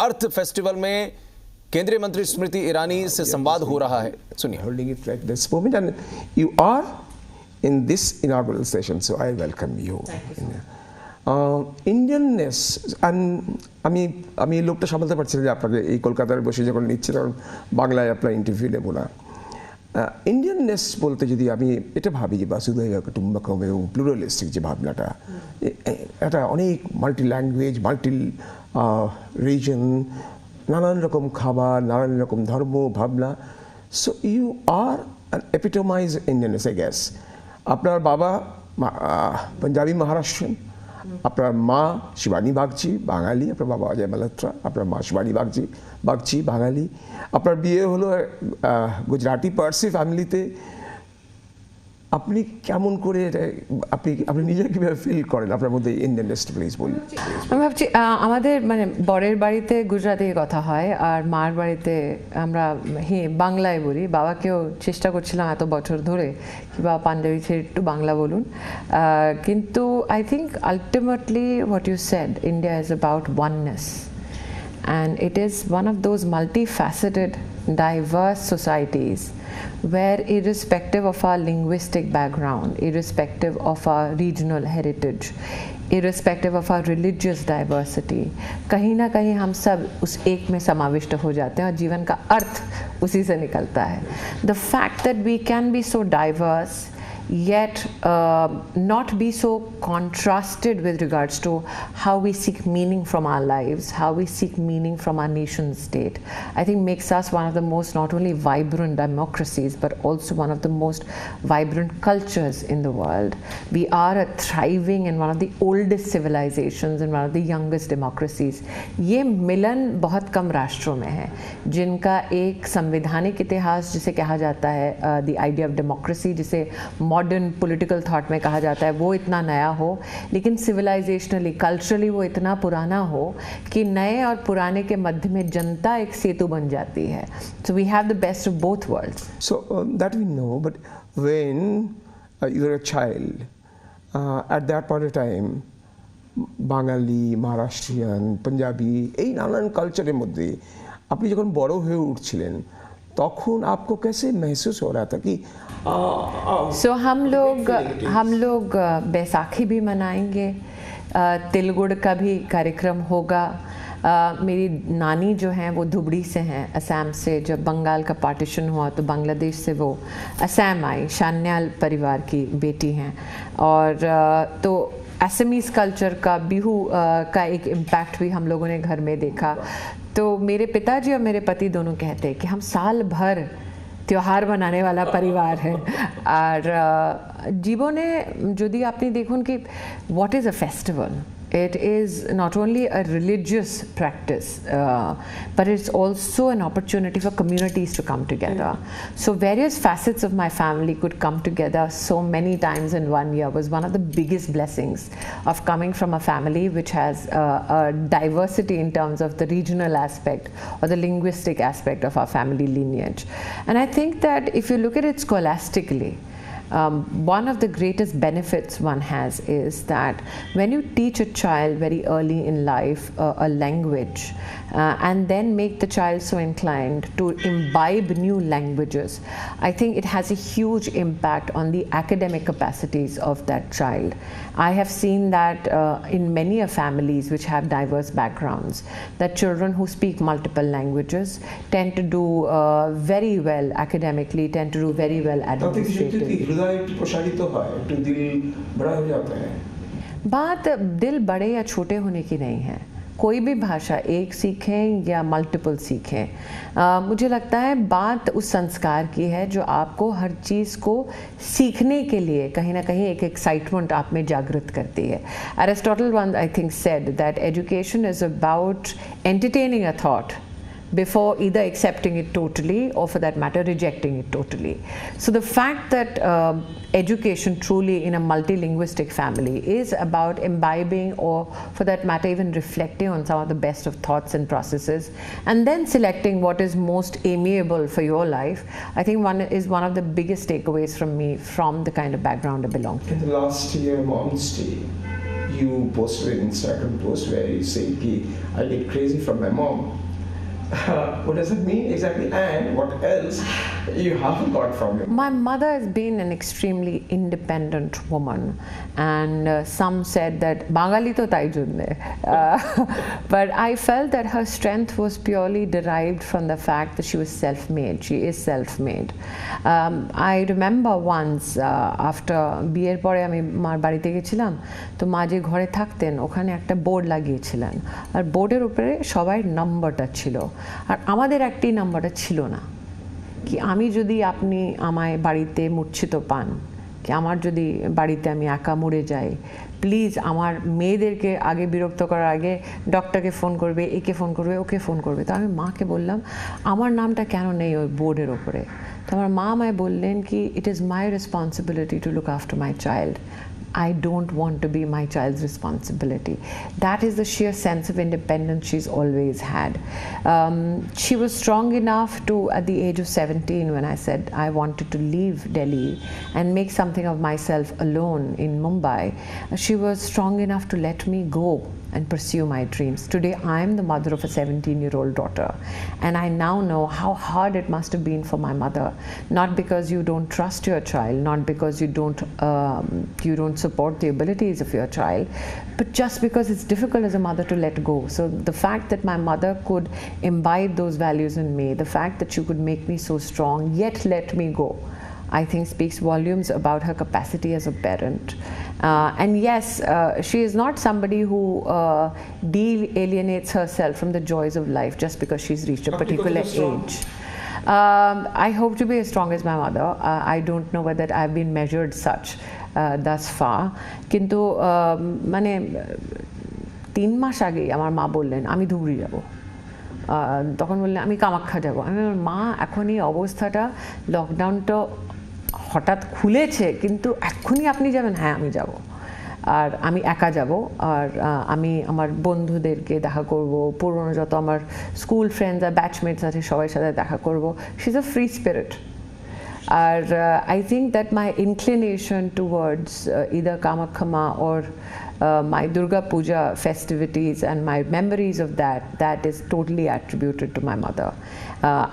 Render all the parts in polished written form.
अर्थ festival में केंद्रीय मंत्री स्मृति ईरानी से संवाद हो रहा है, सुनिए। Holding it at this moment, and you are in this inaugural session, so I welcome you. Indianness, and আমি লোকটা সামলাতে পারছি যে আপনাকে এই কলকাতার বসে যখন নিচ্ছে তখন বাংলায় আপনার ইন্টারভিউ নেব না। ইন্ডিয়াননেস বলতে যদি আমি এটা ভাবি যে বাসুদেব কুটুম্বকম এবং প্লুরালিস্টিক যে ভাবনাটা, এটা অনেক মাল্টি ল্যাঙ্গুয়েজ, মাল্টি রিজন, নানান রকম খাবার, নানান রকম ধর্ম ভাবনা। So you are an epitomize Indianness, I guess. আপনার বাবা পাঞ্জাবি মহারাষ্ট্রিয়ান, আপনার মা শিবানী বাগচি বাঙালি, আপনার বাবা অজয় মালহোত্রা, আপনার মা শিবানী বাগচি বাঙালি, আপনার বিয়ে হলো গুজরাটি পার্সি ফ্যামিলিতে। আপনি কেমন করে আপনি নিজে কিভাবে ফিল করেন আপনার মধ্যে ইন্ডিয়াননেস? প্লিজ বলুন। আমি ভাবছি আমাদের মানে বরের বাড়িতে গুজরাটি কথা হয় আর মার বাড়িতে আমরা বাংলায় বলি। বাবাকেও চেষ্টা করছিলাম এত বছর ধরে কি বাবা পাঞ্জাবি ছেড়ে একটু বাংলা বলুন, কিন্তু I think ultimately what you said, India is about oneness, and it is one of those multifaceted, diverse societies where, irrespective of our linguistic background, irrespective of our regional heritage, irrespective of our religious diversity, कहीं ना कहीं हम सब उस एक में समाविष्ट हो जाते हैं और जीवन का अर्थ उसी से निकलता है। The fact that we can be so diverse yet not be so contrasted with regards to how we seek meaning from our lives, how we seek meaning from our nation state, I think makes us one of the most not only vibrant democracies but also one of the most vibrant cultures in the world. We are a thriving and one of the oldest civilizations and one of the youngest democracies. ये मिलन बहुत कम राष्ट्रों में है जिनका एक संवैधानिक इतिहास जिसे कहा जाता है, the idea of democracy जिसे मॉडर्न पॉलिटिकल थॉट में कहा जाता है, वो इतना नया हो, लेकिन सिविलाइजेशनली कल्चरली वो इतना पुराना हो कि नए और पुराने के मध्य में जनता एक सेतु बन जाती है। So we have the best of both worlds. So that we know, but when you are a child at that point of time Bengali, Maharashtrian, Punjabi এই নানান কালচারের মধ্যে আপনি যখন বড় হয়ে উঠছিলেন तखन आपको कैसे महसूस हो रहा था कि हम लोग बैसाखी भी मनाएंगे, तिल गुड़ का भी कार्यक्रम होगा। मेरी नानी जो हैं वो धुबड़ी से हैं, असम से। जब बंगाल का पार्टीशन हुआ तो बांग्लादेश से वो असम आई, शान्याल परिवार की बेटी हैं, और तो असमीज़ कल्चर का, बिहू का एक इम्पैक्ट भी हम लोगों ने घर में देखा। तो मेरे पिताजी और मेरे पति दोनों कहते हैं कि हम साल भर त्यौहार मनाने वाला परिवार है। और जीवने যদি আপনি দেখুন कि what is a festival, it is not only a religious practice but it's also an opportunity for communities to come together. So various facets of my family could come together so many times in one year was one of the biggest blessings of coming from a family which has a diversity in terms of the regional aspect or the linguistic aspect of our family lineage. And I think that if you look at it scholastically, one of the greatest benefits one has is that when you teach a child very early in life a language and then make the child so inclined to imbibe new languages, I think it has a huge impact on the academic capacities of that child. I have seen that in many families which have diverse backgrounds, that children who speak multiple languages tend to do very well academically, tend to do very well administratively. बात दिल बड़े या छोटे होने की नहीं है। कोई भी भाषा एक सीखें या मल्टीपल सीखें, मुझे लगता है बात उस संस्कार की है जो आपको हर चीज़ को सीखने के लिए कहीं ना कहीं एक एक्साइटमेंट आप में जागृत करती है। Aristotle one I think said that education is about entertaining a thought before either accepting it totally or, for that matter, rejecting it totally. So the fact that education truly in a multilinguistic family is about imbibing or, for that matter, even reflecting on some of the best of thoughts and processes and then selecting what is most amiable for your life, I think one of the biggest takeaways from me from the kind of background I belong to. In the last year, Mom's Day, you posted an Instagram post where you say, I get crazy from my mom. What does it mean exactly, and what else you haven't got from him? My mother has been an extremely independent woman, and some said that Bangali to tai junne. But I felt that her strength was purely derived from the fact that she was self-made. She is self-made. I remember once after বিয়ের পরে আমি মার বাড়িতে গেছিলাম, তো মা যে ঘরে থাকতেন ওখানে একটা বোর্ড লাগিয়েছিলেন, আর বোর্ডের উপরে সবাই নাম্বারটা ছিল, আর আমাদের একটি নাম্বারটা ছিল না। কি আমি যদি আপনি আমায় বাড়িতে মূর্ছিত পান, কি আমার যদি বাড়িতে আমি একা মরে যাই, প্লিজ আমার মেয়েদেরকে আগে বিরক্ত করার আগে ডক্টরকে ফোন করবে, একে ফোন করবে, ওকে ফোন করবে। তো আমি মাকে বললাম আমার নামটা কেন নেই ওই বোর্ডের ওপরে। তো আমার মা আমায় বললেন কি it is my responsibility to look after my child. I don't want to be my child's responsibility. That is the sheer sense of independence she's always had. She was strong enough to, at the age of 17, when I said I wanted to leave Delhi and make something of myself alone in Mumbai, she was strong enough to let me go and pursue my dreams. Today I am the mother of a 17-year-old daughter, and I now know how hard it must have been for my mother, not because you don't trust your child, not because you don't support the abilities of your child, but just because it's difficult as a mother to let go. So the fact that my mother could imbibe those values in me, the fact that she could make me so strong yet let me go, I think speaks volumes about her capacity as a parent. And yes, she is not somebody who alienates herself from the joys of life just because she's reached a particular age. I hope to be as strong as my mother. I don't know whether I've been measured such thus far. কিন্তু মানে 3 মাস আগে আমার মা বললেন আমি ধুবড়ি যাব, তখন বললেন আমি কামাখ্যা যাব। আমি মা এখন এই অবস্থাটা, লকডাউনটা হঠাৎ খুলেছে কিন্তু এক্ষুনি আপনি যাবেন? হ্যাঁ আমি যাব, আর আমি একা যাব, আর আমি আমার বন্ধুদেরকে দেখা করব, পুরনো যত আমার স্কুল ফ্রেন্ডস আর ব্যাচমেটস আছে সবার সাথে দেখা করব। She is a free spirit. আর I think that my inclination towards either Kamakhya Ma or my Durga Puja festivities and my memories of that is totally attributed to my mother.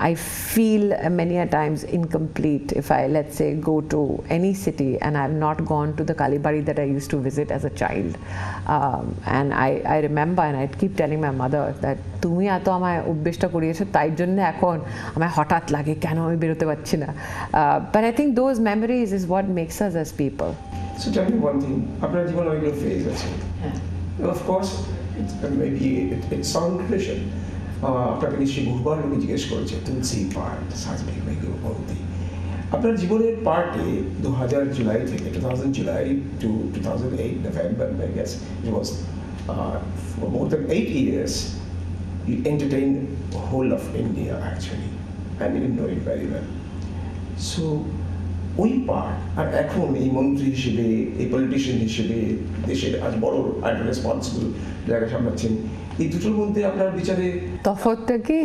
I feel many a times incomplete if I, let's say, go to any city and I've not gone to the Kalibari that I used to visit as a child. And I remember, and I keep telling my mother that তুমি এত আমায় অভ্যেসটা করিয়েছো, তাই জন্য এখন আমায় হঠাৎ লাগে কেন আমি বেরোতে পারছি না। But I think those memories is what makes us as people. So tell me one thing, আপনার জীবনে অনেকগুলো ফেজ আছে। Of course, maybe it sounds tradition. আপনাকে নিশ্চয়ই বহুবার লোকে জিজ্ঞেস করেছে তুলসী পার্ট, সাজমেক মেঘের ভক্তি। আপনার জীবনের পার্টে 2000 জুলাই থেকে 2000 July to 2008 November, I guess it was for more than 8 years, you entertained the whole of India actually. I didn't know it very well. So ওই পার্ট আর এখন এই মন্ত্রী হিসেবে, এই পলিটিশিয়ান হিসেবে দেশের আজ বড় একটা রেসপন্সিবল জায়গা সামলাচ্ছেন, এই দুটোর মধ্যে আপনার বিচারে তফাৎটা কি?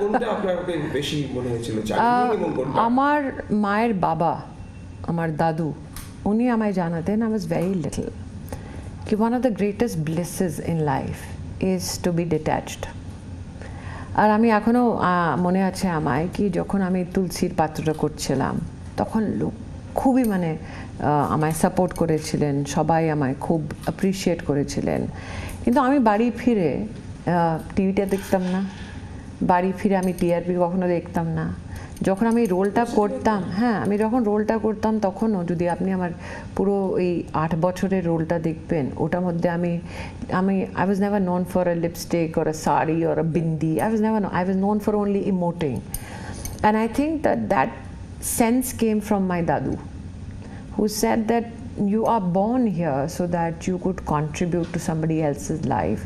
কোনটা আপনার বেশি মনে হয়েছিল? আমার মায়ের বাবা, আমার দাদু, উনি আমায় জানাতেন, I was very little, কি one of the greatest blisses in life is to be detached. আর আমি এখনো মনে আছে আমায় কি যখন আমি তুলসীর পাত্রটা করছিলাম তখন লোক খুবই মানে আমায় সাপোর্ট করেছিলেন, সবাই আমায় খুব অ্যাপ্রিসিয়েট করেছিলেন। কিন্তু আমি বাড়ি ফিরে টিভিটা দেখতাম না, বাড়ি ফিরে আমি টিআরপি কখনো দেখতাম না। যখন আমি রোলটা করতাম, হ্যাঁ আমি যখন রোলটা করতাম তখনও যদি আপনি আমার পুরো এই 8 বছরের রোলটা দেখবেন, ওটার মধ্যে আমি I was never known for a lipstick or a sari or a bindi. I was known for only emoting. And I think that sense came from my dadu, who said that you are born here so that you could contribute to somebody else's life.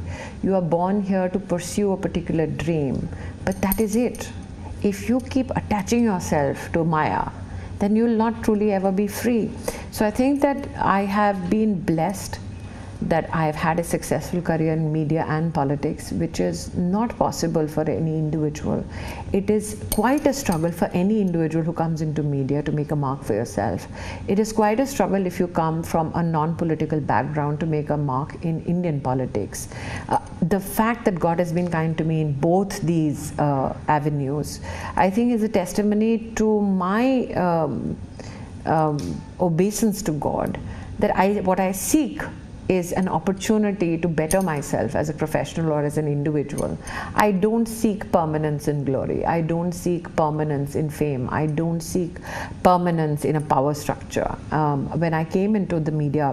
You are born here to pursue a particular dream, but that is it. If you keep attaching yourself to Maya, then you will not truly ever be free. So I think that I have been blessed that I have had a successful career in media and politics, which is not possible for any individual. It is quite a struggle for any individual who comes into media to make a mark for yourself. It is quite a struggle if you come from a non-political background to make a mark in Indian politics. The fact that God has been kind to me in both these avenues, I think, is a testimony to my obeisance to God, that what I seek is an opportunity to better myself as a professional or as an individual. I don't seek permanence in glory. I don't seek permanence in fame. I don't seek permanence in a power structure. When I came into the media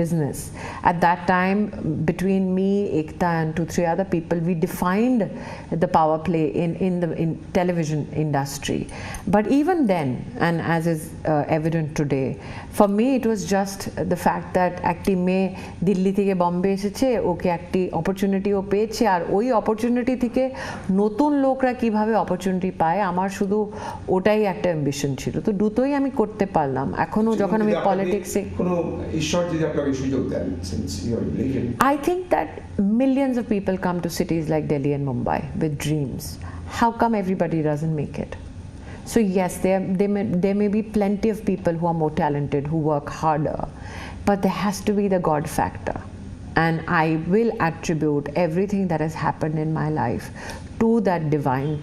business, at that time, between me, Ekta, and 2-3 other people, we defined the power play in the television industry. But even then, and as is evident today, for me it was just the fact that একটি মেয়ে দিল্লি থেকে বম্বে এসেছে, ওকে একটি opportunity ও পেয়েছে, আর ওই opportunity থেকে নতুন লোকরা কিভাবে অপরচুনিটি পায়, আমার শুধু ওটাই একটা অ্যাম্বিশন ছিল। তো দুটোই আমি করতে পারলাম। এখনো যখন আমি পলিটিক্সে কোনো ঈশ্বর যদি আপনাকে সুযোগ দেন, since you are believing, I think that millions of people come to cities like Delhi and Mumbai with dreams. How come everybody doesn't make it? So yes, there may be plenty of people who are more talented, who work harder, but there has to be the God factor. And I will attribute everything that has happened in my life to that divine,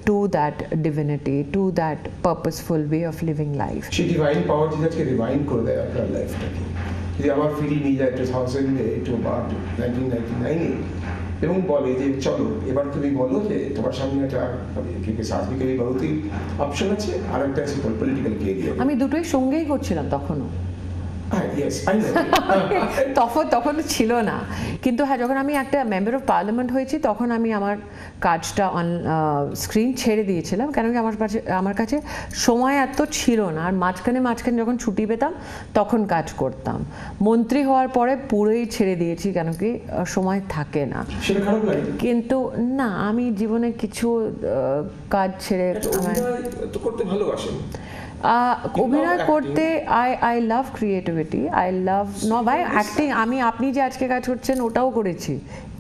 to that divinity, to that purposeful way of living life. সেই divine পাওয়ার যদি আজকে remind করে দেয় আপনার লাইফটাকে, যদি আবার ফিরিয়ে নিয়ে যায় 2008 বা 1999-এ এবং বলে যে চলো এবার তুমি বলো যে তোমার সামনে একটা সার্টিফিকেট বহুতই অপশন আছে, আর একটা আছে পলিটিক্যাল কেরিয়ার। আমি দুটোই সঙ্গেই করছিলাম তখনও। তখন ছিল না, কিন্তু হ্যাঁ, যখন আমি একটা মেম্বার অফ পার্লামেন্ট হয়েছি তখন আমি আমার কাজটা স্ক্রিন ছেড়ে দিয়েছিলাম, কেন কি আমার কাছে সময় এত ছিল না, আর মাঝখানে যখন ছুটি পেতাম তখন কাজ করতাম। মন্ত্রী হওয়ার পরে পুরোই ছেড়ে দিয়েছি, কেন কি সময় থাকে না। কিন্তু না, আমি জীবনে কিছু কাজ ছেড়ে করতে ভালোবাসেন। অভিনয় করতে I love creativity, I love ভাই অ্যাক্টিং। আপনি যে আজকে কাজ করছেন ওটাও করেছি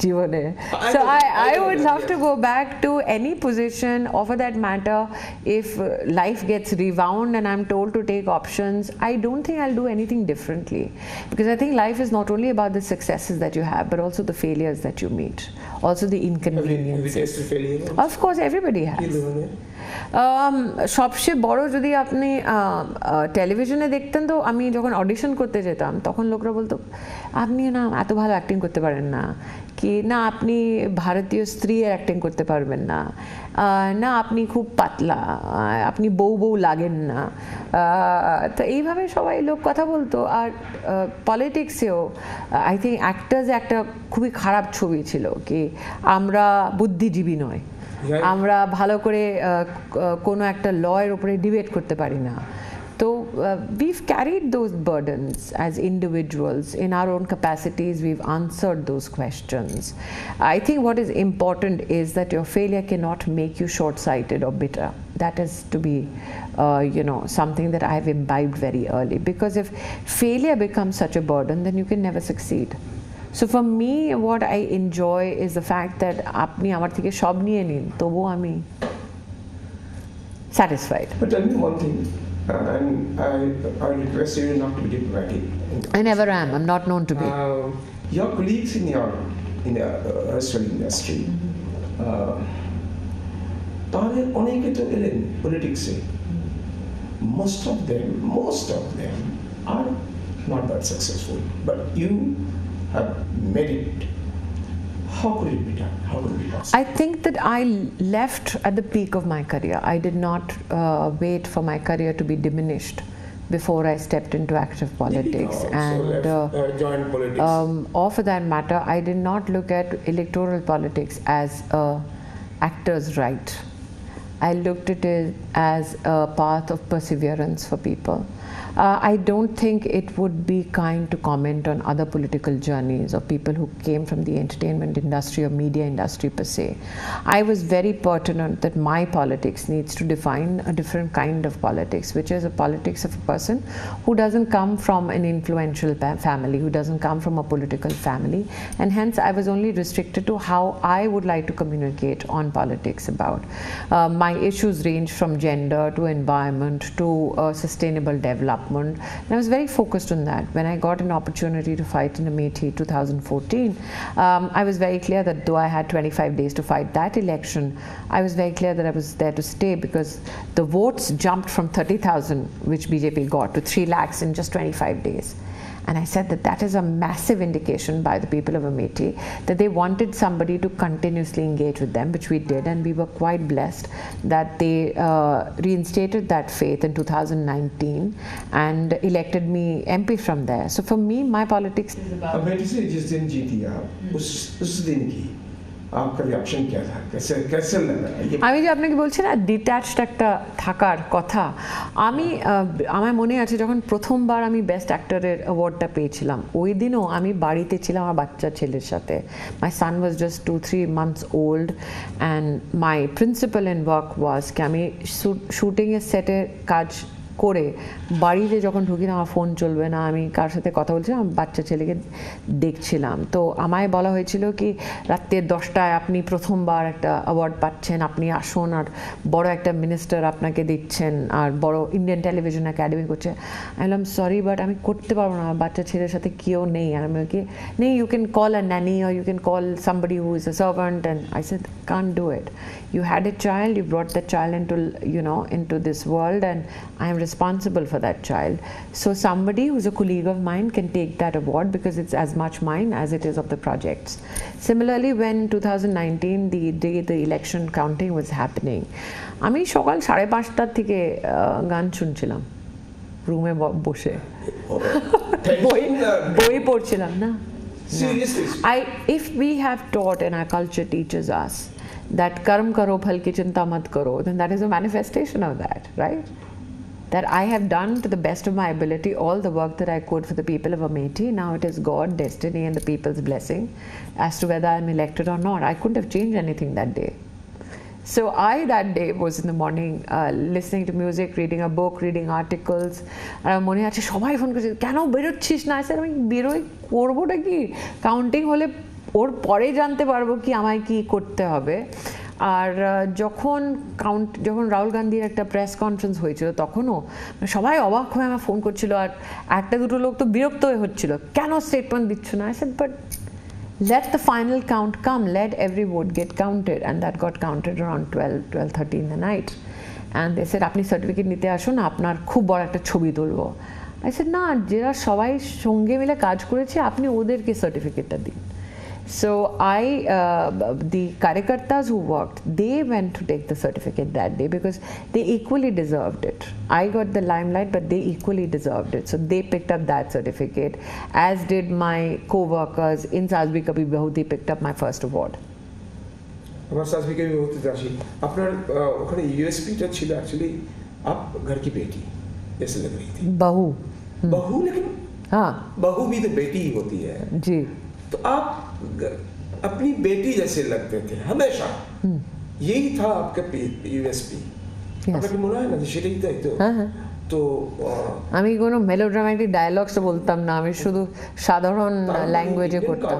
জীবনে। So I would love to go back to any position, or for that matter, if life gets rewound and I'm told to take options, I don't think I'll do anything differently, because I think life is not only about the successes that you have, but also the failures that you meet, also the inconveniences. Of course, everybody has. সবচেয়ে বড়, যদি আপনি টেলিভিশনে দেখতেন, তো আমি যখন audition করতে যেতাম তখন লোকরা বলতো আপনি না এত ভালো অ্যাক্টিং করতে পারেন না, কি না আপনি ভারতীয় স্ত্রীর অ্যাক্টিং করতে পারবেন না, না আপনি খুব পাতলা, আপনি বউ লাগেন না। তো এইভাবে সবাই লোক কথা বলতো। আর পলিটিক্সেও আই থিঙ্ক অ্যাক্টার্স একটা খুবই খারাপ ছবি ছিল, কি আমরা বুদ্ধিজীবী নয়, আমরা ভালো করে কোনো একটা লয়ের উপরে ডিবেট করতে পারি না। So we've carried those burdens as individuals in our own capacities. We've answered those questions. I think what is important is that your failure cannot make you short-sighted or bitter. That is to be, something that I've imbibed very early. Because if failure becomes such a burden, then you can never succeed. So for me, what I enjoy is the fact that আপনি আমার থেকে সব নিয়ে নিন, তবুও আমি satisfied. But tell me one thing. I request you not to be diplomatic. I never am. I'm not known to be. Your colleagues in the restaurant industry, তাদের অনেকে তো এলেন পলিটিক্সে, most of them are not that successful, but you have made it. How could it be done? How could it be possible? I think that I left at the peak of my career. I did not wait for my career to be diminished before I stepped into active politics. And joined politics. Or for that matter, I did not look at electoral politics as a actor's right. I looked at it as a path of perseverance for people. I don't think it would be kind to comment on other political journeys of people who came from the entertainment industry or media industry per se. I was very pertinent that my politics needs to define a different kind of politics, which is a politics of a person who doesn't come from an influential family, who doesn't come from a political family, and hence I was only restricted to how I would like to communicate on politics about. My issues range from gender to environment to sustainable development, and I was very focused on that. When I got an opportunity to fight in Amethi 2014, I was very clear that though I had 25 days to fight that election, I was very clear that I was there to stay, because the votes jumped from 30,000, which BJP got, to 3 lakhs in just 25 days. And I said that that is a massive indication by the people of Amethi that they wanted somebody to continuously engage with them, which we did, and we were quite blessed that they reinstated that faith in 2019 and elected me MP from there. So for me, my politics is about... Amethi से जिस दिन जीती आप, उस दिन की आपका reaction क्या था? कैसे लगा? আমি যে আপনাকে বলছি না ডিট্যাচড একটা থাকার কথা, আমি আমার মনে আছে যখন প্রথমবার আমি বেস্ট অ্যাক্টরের অ্যাওয়ার্ডটা পেয়েছিলাম, ওই দিনও আমি বাড়িতে ছিলাম আমার বাচ্চা ছেলের সাথে। My son was just 2-3 months old, and my principal in work was কি আমি শুটিংয়ের সেটে কাজ করে বাড়িতে যখন ঢুকি না আমার ফোন চলবে না, আমি কার সাথে কথা বলছিলাম, আমার বাচ্চা ছেলেকে দেখছিলাম। তো আমায় বলা হয়েছিল কি রাত্রে 10টায় আপনি প্রথমবার একটা অ্যাওয়ার্ড পাচ্ছেন, আপনি আসুন, আর বড় একটা মিনিস্টার আপনাকে দিচ্ছেন, আর বড় ইন্ডিয়ান টেলিভিশন একাডেমি করছে। আমি বললাম সরি বাট আমি করতে পারবো না, আমার বাচ্চা ছেলের সাথে কেউ নেই। আর আমি কি নেই, you can call a nanny or you can call somebody who is a servant, and I said can't do it. You had a child, you brought that child into this world, and I am responsible for that child. So somebody who's a colleague of mine can take that award because it's as much mine as it is of the projects. Similarly, when 2019 the day the election counting was happening, আমি সকাল 5:30 থেকে গান শুনছিলাম রুমে বসে, বই পড়ছিলাম না। Seriously? If we have taught, and our culture teaches us, that karm karo phal ki chinta mat karo, then that is a manifestation of that, right? That I have done to the best of my ability all the work that I could for the people of Amethi. Now it is God, destiny, and the people's blessing as to whether I'm elected or not. I couldn't have changed anything that day. So I that day was in the morning listening to music, reading a book, reading articles. আর মনে আছে সবাই phone করছে কেন বেরোচ্ছিস না, sir আমি বেরোই করবোটা কি, counting হলে ওর পরে জানতে পারবো কি আমায় কি করতে হবে। আর যখন রাহুল গান্ধীর একটা প্রেস কনফারেন্স হয়েছিল তখনও সবাই অবাক হয়ে আমার ফোন করছিল, আর একটা দুটো লোক তো বিরক্ত হয়ে হচ্ছিল কেন স্টেটমেন্ট দিচ্ছ না। I said but let the final count come, let every vote get counted, and that got counted around 12:30 in the night, and they said আপনি সার্টিফিকেট নিতে আসুন, আপনার খুব বড় একটা ছবি তুলবো। I said না, যারা সবাই সঙ্গে মিলে কাজ করেছে আপনি ওদেরকে সার্টিফিকেটটা দিন। So the Karyakartas who worked, they went to take the certificate that day because they equally deserved it. I got the limelight, but they equally deserved it. So they picked up that certificate, as did my co-workers in Saas Bhi Kabhi Bahu. They picked up my first award. আমার सास भी कभी होती थी আপনার ওখানে यूएसपीটা ছিল actually आप घर की बेटी जैसे लग रही थी। बहू लेकिन हाँ, बहू भी तो बेटी ही होती है जी। तो आप अपनी बेटी जैसे लगते थे हमेशा, यही था आपका यूएसपी। আপনাকে মনে হয় না যে সেটাই তাই তো? তো আমি কোনো মেলোড্রামাটিক ডায়ালগস বলতাম না, আমি শুধু সাধারণ ল্যাঙ্গুয়েজে করতাম।